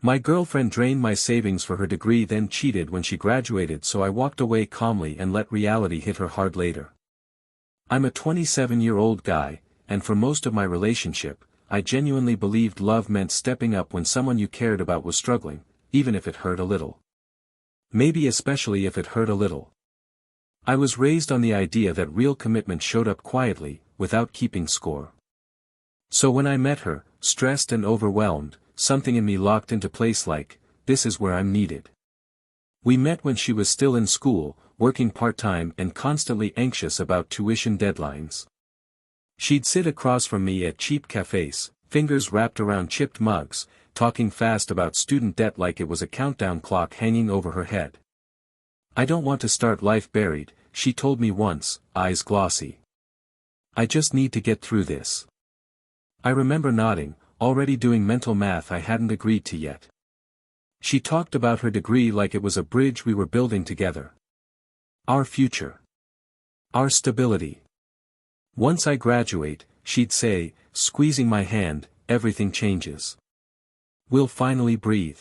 My girlfriend drained my savings for her degree, then cheated when she graduated, so I walked away calmly and let reality hit her hard later. I'm a 27-year-old guy, and for most of my relationship, I genuinely believed love meant stepping up when someone you cared about was struggling, even if it hurt a little. Maybe especially if it hurt a little. I was raised on the idea that real commitment showed up quietly, without keeping score. So when I met her, stressed and overwhelmed, something in me locked into place like, this is where I'm needed. We met when she was still in school, working part-time and constantly anxious about tuition deadlines. She'd sit across from me at cheap cafes, fingers wrapped around chipped mugs, talking fast about student debt like it was a countdown clock hanging over her head. I don't want to start life buried, she told me once, eyes glossy. I just need to get through this. I remember nodding, already doing mental math I hadn't agreed to yet. She talked about her degree like it was a bridge we were building together. Our future. Our stability. Once I graduate, she'd say, squeezing my hand, everything changes. We'll finally breathe.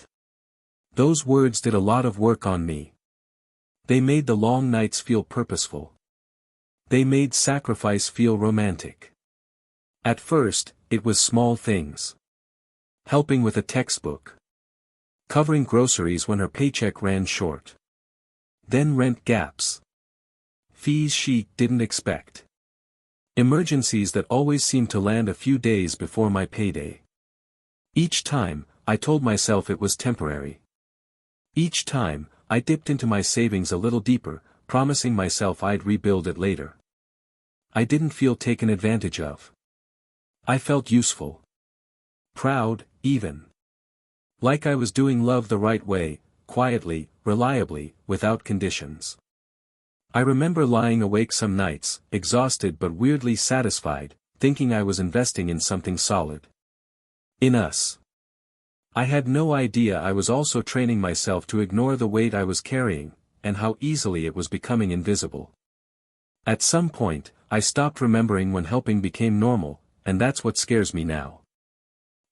Those words did a lot of work on me. They made the long nights feel purposeful. They made sacrifice feel romantic. At first, it was small things. Helping with a textbook. Covering groceries when her paycheck ran short. Then rent gaps. Fees she didn't expect. Emergencies that always seemed to land a few days before my payday. Each time, I told myself it was temporary. Each time, I dipped into my savings a little deeper, promising myself I'd rebuild it later. I didn't feel taken advantage of. I felt useful. Proud, even. Like I was doing love the right way, quietly, reliably, without conditions. I remember lying awake some nights, exhausted but weirdly satisfied, thinking I was investing in something solid. In us. I had no idea I was also training myself to ignore the weight I was carrying, and how easily it was becoming invisible. At some point, I stopped remembering when helping became normal, and that's what scares me now.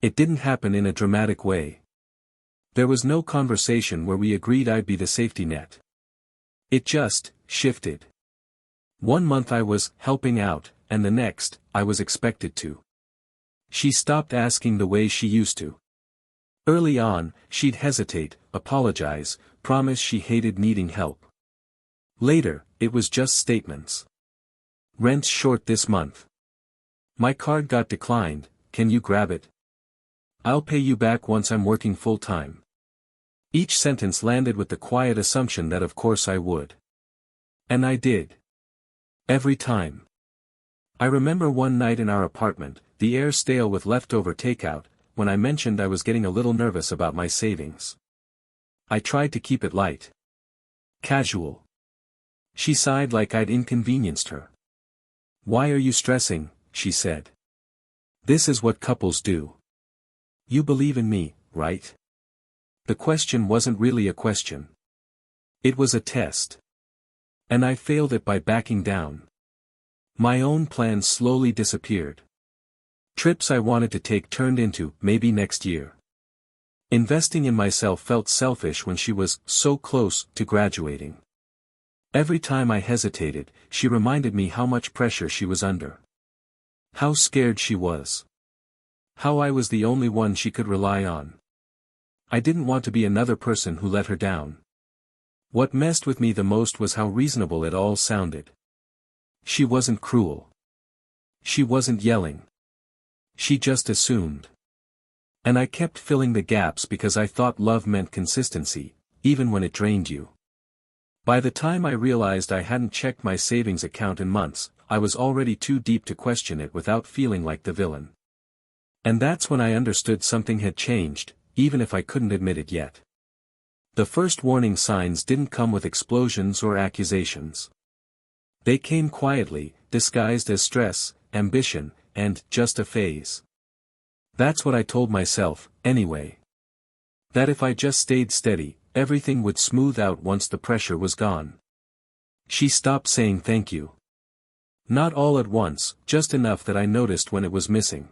It didn't happen in a dramatic way. There was no conversation where we agreed I'd be the safety net. It just shifted. One month I was helping out, and the next, I was expected to. She stopped asking the way she used to. Early on, she'd hesitate, apologize, promise she hated needing help. Later, it was just statements. Rent's short this month. My card got declined, can you grab it? I'll pay you back once I'm working full-time. Each sentence landed with the quiet assumption that of course I would. And I did. Every time. I remember one night in our apartment, the air stale with leftover takeout, when I mentioned I was getting a little nervous about my savings. I tried to keep it light. Casual. She sighed like I'd inconvenienced her. Why are you stressing, she said. This is what couples do. You believe in me, right? The question wasn't really a question. It was a test. And I failed it by backing down. My own plans slowly disappeared. Trips I wanted to take turned into, maybe next year. Investing in myself felt selfish when she was so close to graduating. Every time I hesitated, she reminded me how much pressure she was under. How scared she was. How I was the only one she could rely on. I didn't want to be another person who let her down. What messed with me the most was how reasonable it all sounded. She wasn't cruel. She wasn't yelling. She just assumed. And I kept filling the gaps because I thought love meant consistency, even when it drained you. By the time I realized I hadn't checked my savings account in months, I was already too deep to question it without feeling like the villain. And that's when I understood something had changed, even if I couldn't admit it yet. The first warning signs didn't come with explosions or accusations. They came quietly, disguised as stress, ambition, and just a phase. That's what I told myself, anyway. That if I just stayed steady, everything would smooth out once the pressure was gone. She stopped saying thank you. Not all at once, just enough that I noticed when it was missing.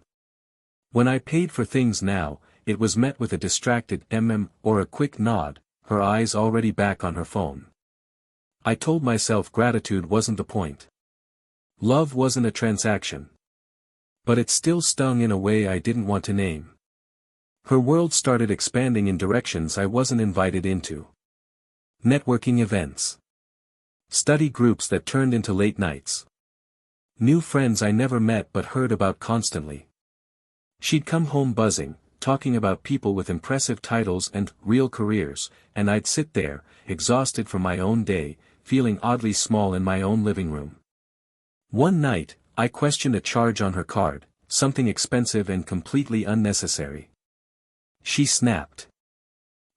When I paid for things now, it was met with a distracted or a quick nod, her eyes already back on her phone. I told myself gratitude wasn't the point. Love wasn't a transaction. But it still stung in a way I didn't want to name. Her world started expanding in directions I wasn't invited into. Networking events. Study groups that turned into late nights. New friends I never met but heard about constantly. She'd come home buzzing, talking about people with impressive titles and real careers, and I'd sit there, exhausted from my own day, feeling oddly small in my own living room. One night, I questioned a charge on her card, something expensive and completely unnecessary. She snapped.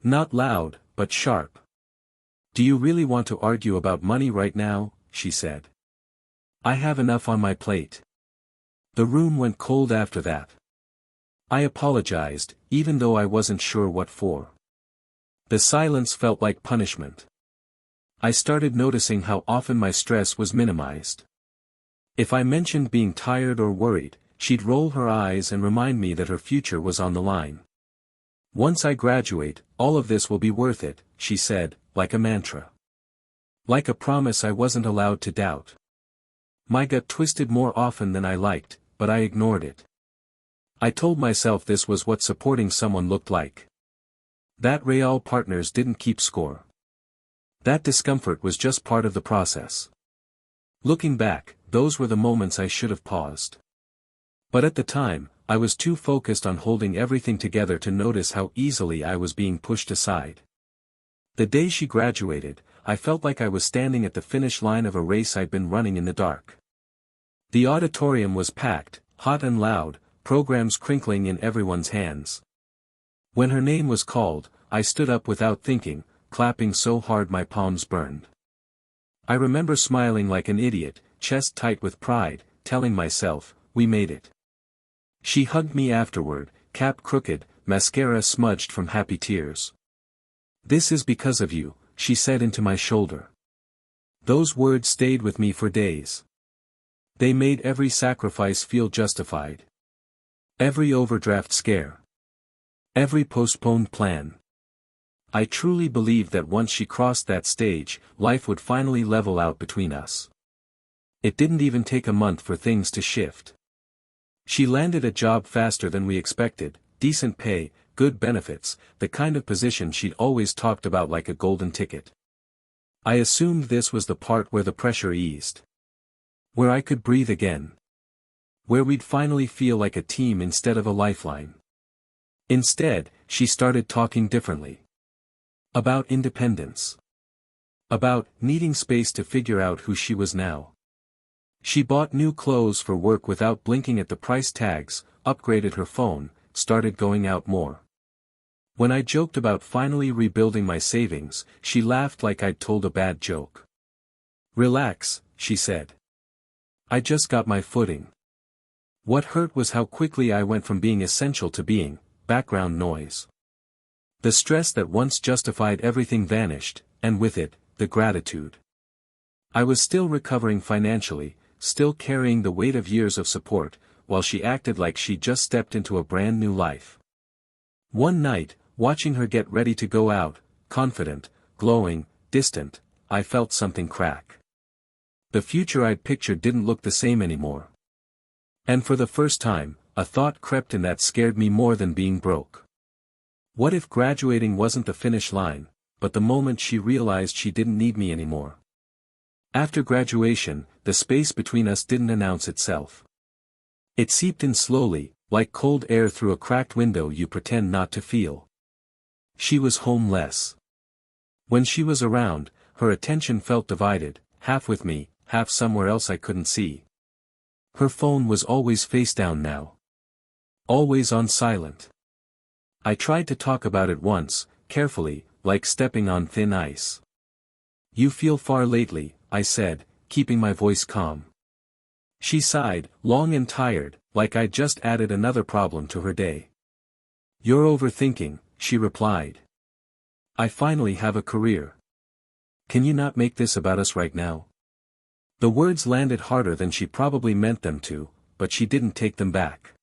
Not loud, but sharp. "Do you really want to argue about money right now?" she said. "I have enough on my plate." The room went cold after that. I apologized, even though I wasn't sure what for. The silence felt like punishment. I started noticing how often my stress was minimized. If I mentioned being tired or worried, she'd roll her eyes and remind me that her future was on the line. "Once I graduate, all of this will be worth it," she said, like a mantra. Like a promise I wasn't allowed to doubt. My gut twisted more often than I liked, but I ignored it. I told myself this was what supporting someone looked like. That real partners didn't keep score. That discomfort was just part of the process. Looking back, those were the moments I should have paused. But at the time, I was too focused on holding everything together to notice how easily I was being pushed aside. The day she graduated, I felt like I was standing at the finish line of a race I'd been running in the dark. The auditorium was packed, hot and loud, programs crinkling in everyone's hands. When her name was called, I stood up without thinking, clapping so hard my palms burned. I remember smiling like an idiot, chest tight with pride, telling myself, "We made it." She hugged me afterward, cap crooked, mascara smudged from happy tears. "This is because of you," she said into my shoulder. Those words stayed with me for days. They made every sacrifice feel justified. Every overdraft scare. Every postponed plan. I truly believed that once she crossed that stage, life would finally level out between us. It didn't even take a month for things to shift. She landed a job faster than we expected, decent pay, good benefits, the kind of position she'd always talked about like a golden ticket. I assumed this was the part where the pressure eased. Where I could breathe again. Where we'd finally feel like a team instead of a lifeline. Instead, she started talking differently. About independence. About needing space to figure out who she was now. She bought new clothes for work without blinking at the price tags, upgraded her phone, started going out more. When I joked about finally rebuilding my savings, she laughed like I'd told a bad joke. "Relax," she said. "I just got my footing." What hurt was how quickly I went from being essential to being background noise. The stress that once justified everything vanished, and with it, the gratitude. I was still recovering financially, still carrying the weight of years of support, while she acted like she'd just stepped into a brand new life. One night, watching her get ready to go out, confident, glowing, distant, I felt something crack. The future I'd pictured didn't look the same anymore. And for the first time, a thought crept in that scared me more than being broke. What if graduating wasn't the finish line, but the moment she realized she didn't need me anymore? After graduation, the space between us didn't announce itself. It seeped in slowly, like cold air through a cracked window you pretend not to feel. She was home less. When she was around, her attention felt divided, half with me, half somewhere else I couldn't see. Her phone was always face down now. Always on silent. I tried to talk about it once, carefully, like stepping on thin ice. "You feel far lately," I said, keeping my voice calm. She sighed, long and tired, like I'd just added another problem to her day. "You're overthinking," she replied. "I finally have a career. Can you not make this about us right now?" The words landed harder than she probably meant them to, but she didn't take them back.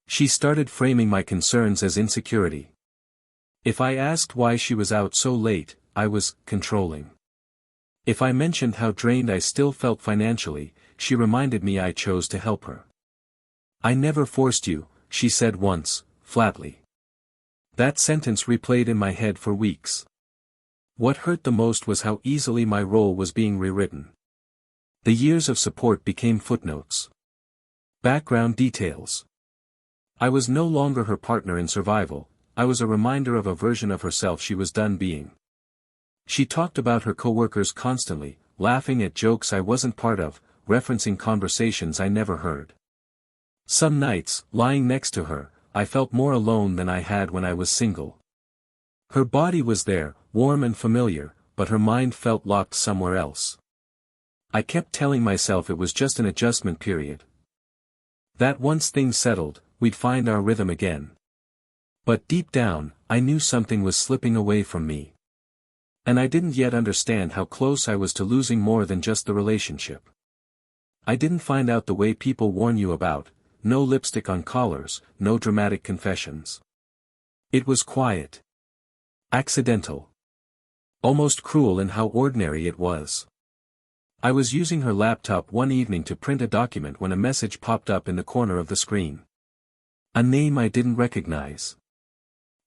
She started framing my concerns as insecurity. If I asked why she was out so late, I was controlling. If I mentioned how drained I still felt financially, she reminded me I chose to help her. "I never forced you," she said once, flatly. That sentence replayed in my head for weeks. What hurt the most was how easily my role was being rewritten. The years of support became footnotes. Background details. I was no longer her partner in survival, I was a reminder of a version of herself she was done being. She talked about her coworkers constantly, laughing at jokes I wasn't part of, referencing conversations I never heard. Some nights, lying next to her, I felt more alone than I had when I was single. Her body was there, warm and familiar, but her mind felt locked somewhere else. I kept telling myself it was just an adjustment period. That once things settled, we'd find our rhythm again. But deep down, I knew something was slipping away from me. And I didn't yet understand how close I was to losing more than just the relationship. I didn't find out the way people warn you about, no lipstick on collars, no dramatic confessions. It was quiet. Accidental. Almost cruel in how ordinary it was. I was using her laptop one evening to print a document when a message popped up in the corner of the screen. A name I didn't recognize.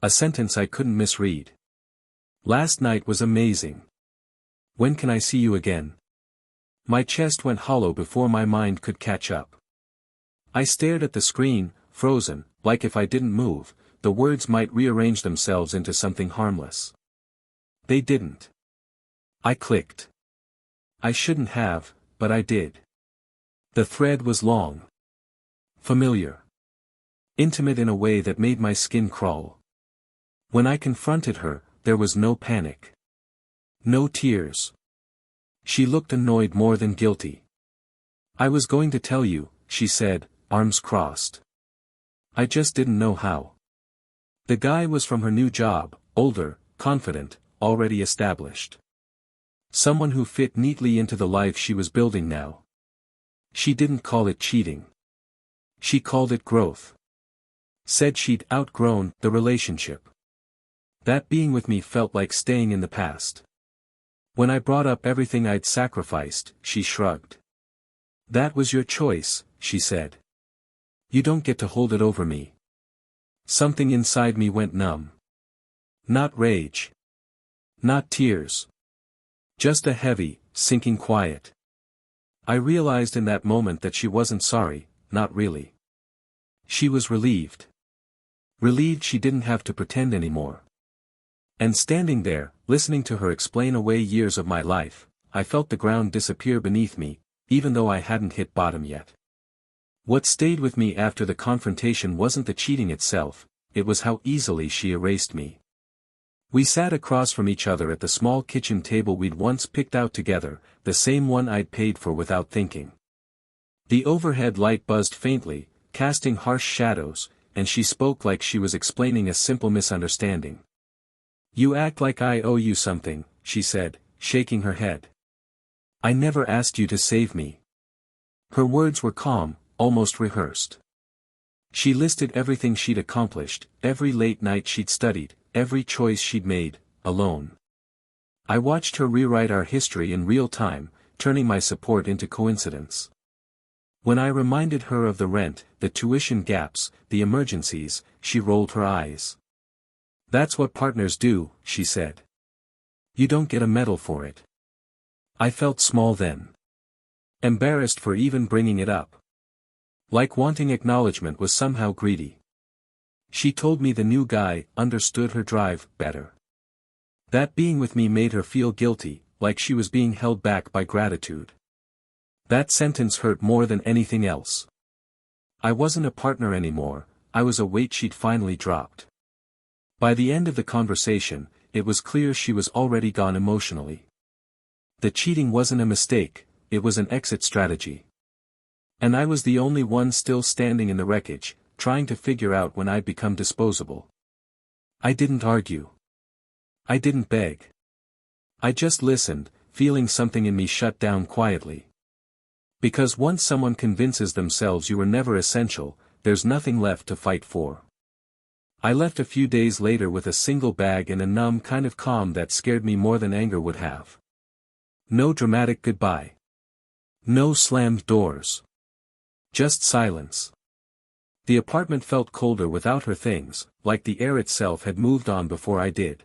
A sentence I couldn't misread. "Last night was amazing. When can I see you again?" My chest went hollow before my mind could catch up. I stared at the screen, frozen, like if I didn't move, the words might rearrange themselves into something harmless. They didn't. I clicked. I shouldn't have, but I did. The thread was long. Familiar. Intimate in a way that made my skin crawl. When I confronted her, there was no panic. No tears. She looked annoyed more than guilty. "I was going to tell you," she said, arms crossed. I just didn't know how. The guy was from her new job, older, confident, already established. Someone who fit neatly into the life she was building now. She didn't call it cheating. She called it growth. Said she'd outgrown the relationship. That being with me felt like staying in the past. When I brought up everything I'd sacrificed, she shrugged. "That was your choice," she said. "You don't get to hold it over me." Something inside me went numb. Not rage. Not tears. Just a heavy, sinking quiet. I realized in that moment that she wasn't sorry, not really. She was relieved. Relieved she didn't have to pretend anymore. And standing there, listening to her explain away years of my life, I felt the ground disappear beneath me, even though I hadn't hit bottom yet. What stayed with me after the confrontation wasn't the cheating itself, it was how easily she erased me. We sat across from each other at the small kitchen table we'd once picked out together, the same one I'd paid for without thinking. The overhead light buzzed faintly, casting harsh shadows, and she spoke like she was explaining a simple misunderstanding. "You act like I owe you something," she said, shaking her head. "I never asked you to save me." Her words were calm, almost rehearsed. She listed everything she'd accomplished, every late night she'd studied, every choice she'd made, alone. I watched her rewrite our history in real time, turning my support into coincidence. When I reminded her of the rent, the tuition gaps, the emergencies, she rolled her eyes. "That's what partners do," she said. "You don't get a medal for it." I felt small then. Embarrassed for even bringing it up. Like wanting acknowledgement was somehow greedy. She told me the new guy understood her drive better. That being with me made her feel guilty, like she was being held back by gratitude. That sentence hurt more than anything else. I wasn't a partner anymore, I was a weight she'd finally dropped. By the end of the conversation, it was clear she was already gone emotionally. The cheating wasn't a mistake, it was an exit strategy. And I was the only one still standing in the wreckage, trying to figure out when I'd become disposable. I didn't argue. I didn't beg. I just listened, feeling something in me shut down quietly. Because once someone convinces themselves you were never essential, there's nothing left to fight for. I left a few days later with a single bag and a numb kind of calm that scared me more than anger would have. No dramatic goodbye. No slammed doors. Just silence. The apartment felt colder without her things, like the air itself had moved on before I did.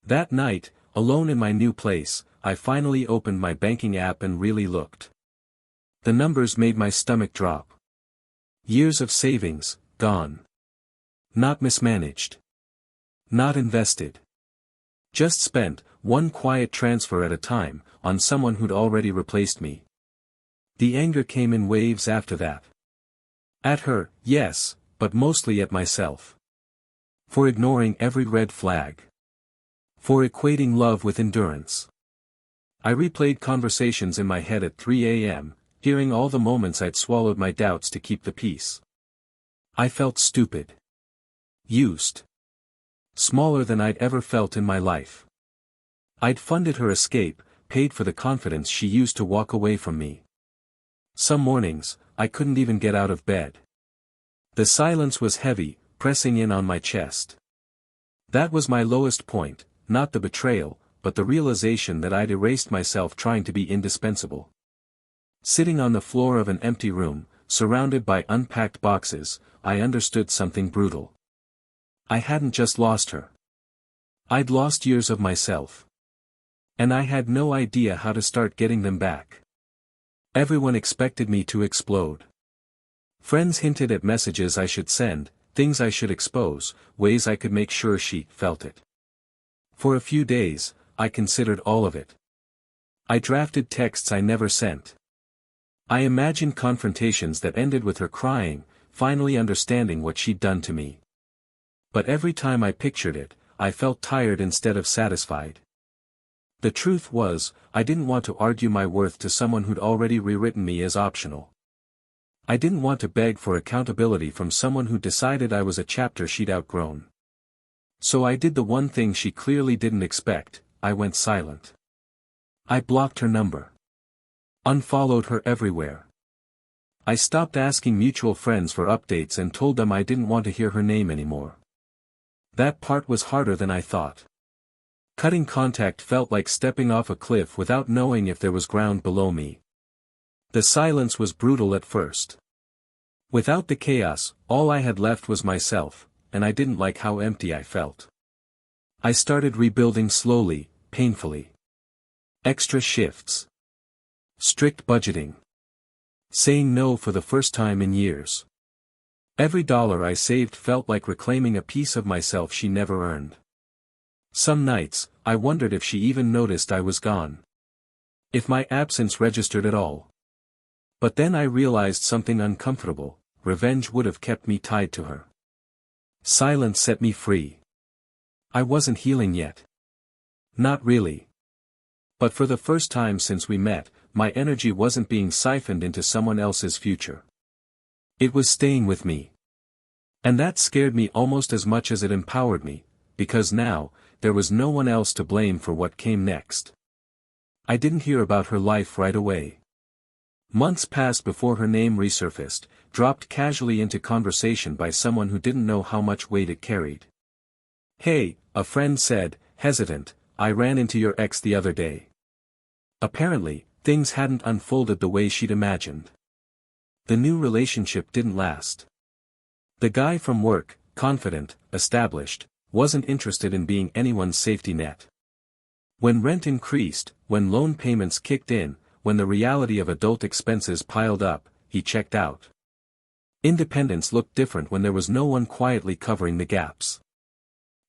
That night, alone in my new place, I finally opened my banking app and really looked. The numbers made my stomach drop. Years of savings, gone. Not mismanaged. Not invested. Just spent, one quiet transfer at a time, on someone who'd already replaced me. The anger came in waves after that. At her, yes, but mostly at myself. For ignoring every red flag. For equating love with endurance. I replayed conversations in my head at 3 a.m., hearing all the moments I'd swallowed my doubts to keep the peace. I felt stupid. Used. Smaller than I'd ever felt in my life. I'd funded her escape, paid for the confidence she used to walk away from me. Some mornings, I couldn't even get out of bed. The silence was heavy, pressing in on my chest. That was my lowest point, not the betrayal, but the realization that I'd erased myself trying to be indispensable. Sitting on the floor of an empty room, surrounded by unpacked boxes, I understood something brutal. I hadn't just lost her. I'd lost years of myself. And I had no idea how to start getting them back. Everyone expected me to explode. Friends hinted at messages I should send, things I should expose, ways I could make sure she felt it. For a few days, I considered all of it. I drafted texts I never sent. I imagined confrontations that ended with her crying, finally understanding what she'd done to me. But every time I pictured it, I felt tired instead of satisfied. The truth was, I didn't want to argue my worth to someone who'd already rewritten me as optional. I didn't want to beg for accountability from someone who decided I was a chapter she'd outgrown. So I did the one thing she clearly didn't expect, I went silent. I blocked her number. Unfollowed her everywhere. I stopped asking mutual friends for updates and told them I didn't want to hear her name anymore. That part was harder than I thought. Cutting contact felt like stepping off a cliff without knowing if there was ground below me. The silence was brutal at first. Without the chaos, all I had left was myself, and I didn't like how empty I felt. I started rebuilding slowly, painfully. Extra shifts. Strict budgeting. Saying no for the first time in years. Every dollar I saved felt like reclaiming a piece of myself she never earned. Some nights, I wondered if she even noticed I was gone. If my absence registered at all. But then I realized something uncomfortable: revenge would have kept me tied to her. Silence set me free. I wasn't healing yet. Not really. But for the first time since we met, my energy wasn't being siphoned into someone else's future. It was staying with me. And that scared me almost as much as it empowered me, because now, there was no one else to blame for what came next. I didn't hear about her life right away. Months passed before her name resurfaced, dropped casually into conversation by someone who didn't know how much weight it carried. "Hey," a friend said, hesitant, "I ran into your ex the other day." Apparently, things hadn't unfolded the way she'd imagined. The new relationship didn't last. The guy from work, confident, established, wasn't interested in being anyone's safety net. When rent increased, when loan payments kicked in, when the reality of adult expenses piled up, he checked out. Independence looked different when there was no one quietly covering the gaps.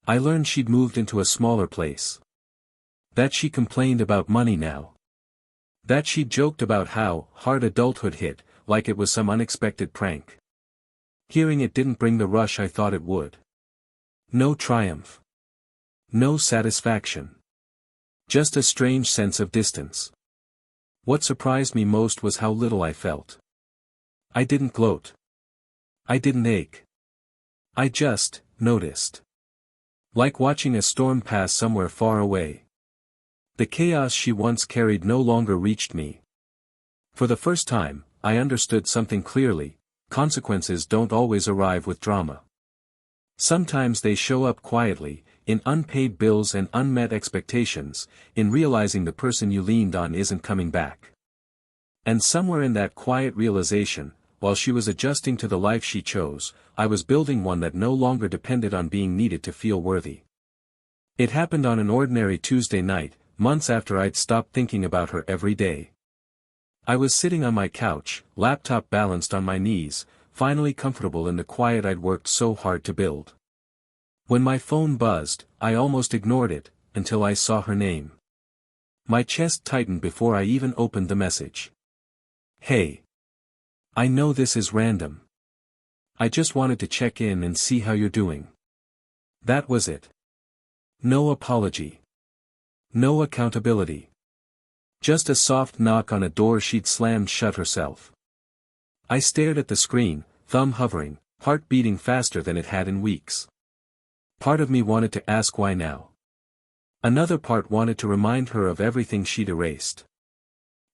I learned she'd moved into a smaller place. That she complained about money now. That she joked about how hard adulthood hit, like it was some unexpected prank. Hearing it didn't bring the rush I thought it would. No triumph. No satisfaction. Just a strange sense of distance. What surprised me most was how little I felt. I didn't gloat. I didn't ache. I just noticed. Like watching a storm pass somewhere far away. The chaos she once carried no longer reached me. For the first time, I understood something clearly: consequences don't always arrive with drama. Sometimes they show up quietly, in unpaid bills and unmet expectations, in realizing the person you leaned on isn't coming back. And somewhere in that quiet realization, while she was adjusting to the life she chose, I was building one that no longer depended on being needed to feel worthy. It happened on an ordinary Tuesday night, months after I'd stopped thinking about her every day. I was sitting on my couch, laptop balanced on my knees, finally comfortable in the quiet I'd worked so hard to build. When my phone buzzed, I almost ignored it, until I saw her name. My chest tightened before I even opened the message. "Hey. I know this is random. I just wanted to check in and see how you're doing." That was it. No apology. No accountability. Just a soft knock on a door she'd slammed shut herself. I stared at the screen, thumb hovering, heart beating faster than it had in weeks. Part of me wanted to ask why now. Another part wanted to remind her of everything she'd erased.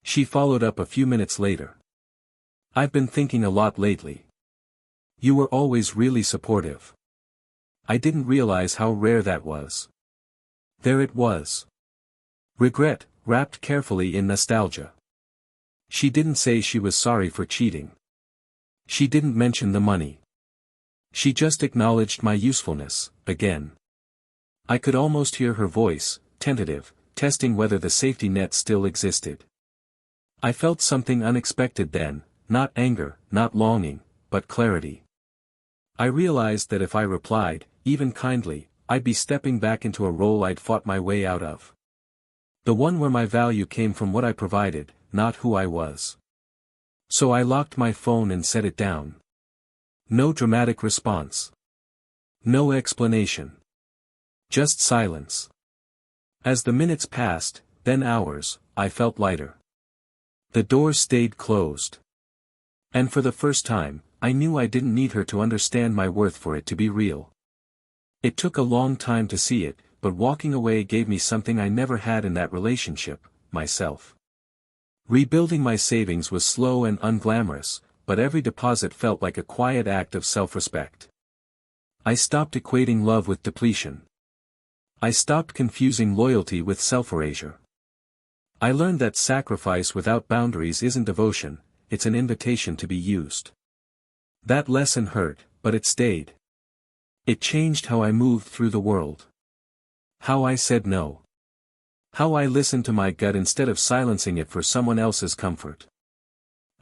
She followed up a few minutes later. "I've been thinking a lot lately. You were always really supportive. I didn't realize how rare that was." There it was. Regret, wrapped carefully in nostalgia. She didn't say she was sorry for cheating. She didn't mention the money. She just acknowledged my usefulness, again. I could almost hear her voice, tentative, testing whether the safety net still existed. I felt something unexpected then, not anger, not longing, but clarity. I realized that if I replied, even kindly, I'd be stepping back into a role I'd fought my way out of. The one where my value came from what I provided, not who I was. So I locked my phone and set it down. No dramatic response. No explanation. Just silence. As the minutes passed, then hours, I felt lighter. The door stayed closed. And for the first time, I knew I didn't need her to understand my worth for it to be real. It took a long time to see it, but walking away gave me something I never had in that relationship, myself. Rebuilding my savings was slow and unglamorous, but every deposit felt like a quiet act of self-respect. I stopped equating love with depletion. I stopped confusing loyalty with self-erasure. I learned that sacrifice without boundaries isn't devotion, it's an invitation to be used. That lesson hurt, but it stayed. It changed how I moved through the world. How I said no. How I listened to my gut instead of silencing it for someone else's comfort.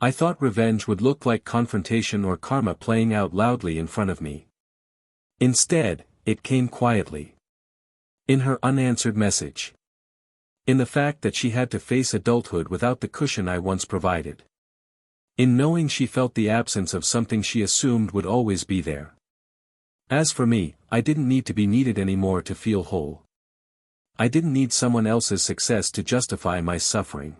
I thought revenge would look like confrontation or karma playing out loudly in front of me. Instead, it came quietly. In her unanswered message. In the fact that she had to face adulthood without the cushion I once provided. In knowing she felt the absence of something she assumed would always be there. As for me, I didn't need to be needed anymore to feel whole. I didn't need someone else's success to justify my suffering.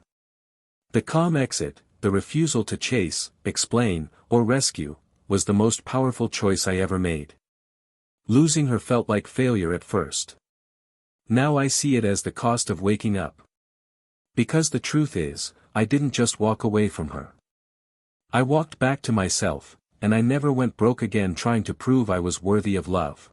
The calm exit, the refusal to chase, explain, or rescue, was the most powerful choice I ever made. Losing her felt like failure at first. Now I see it as the cost of waking up. Because the truth is, I didn't just walk away from her. I walked back to myself, and I never went broke again trying to prove I was worthy of love.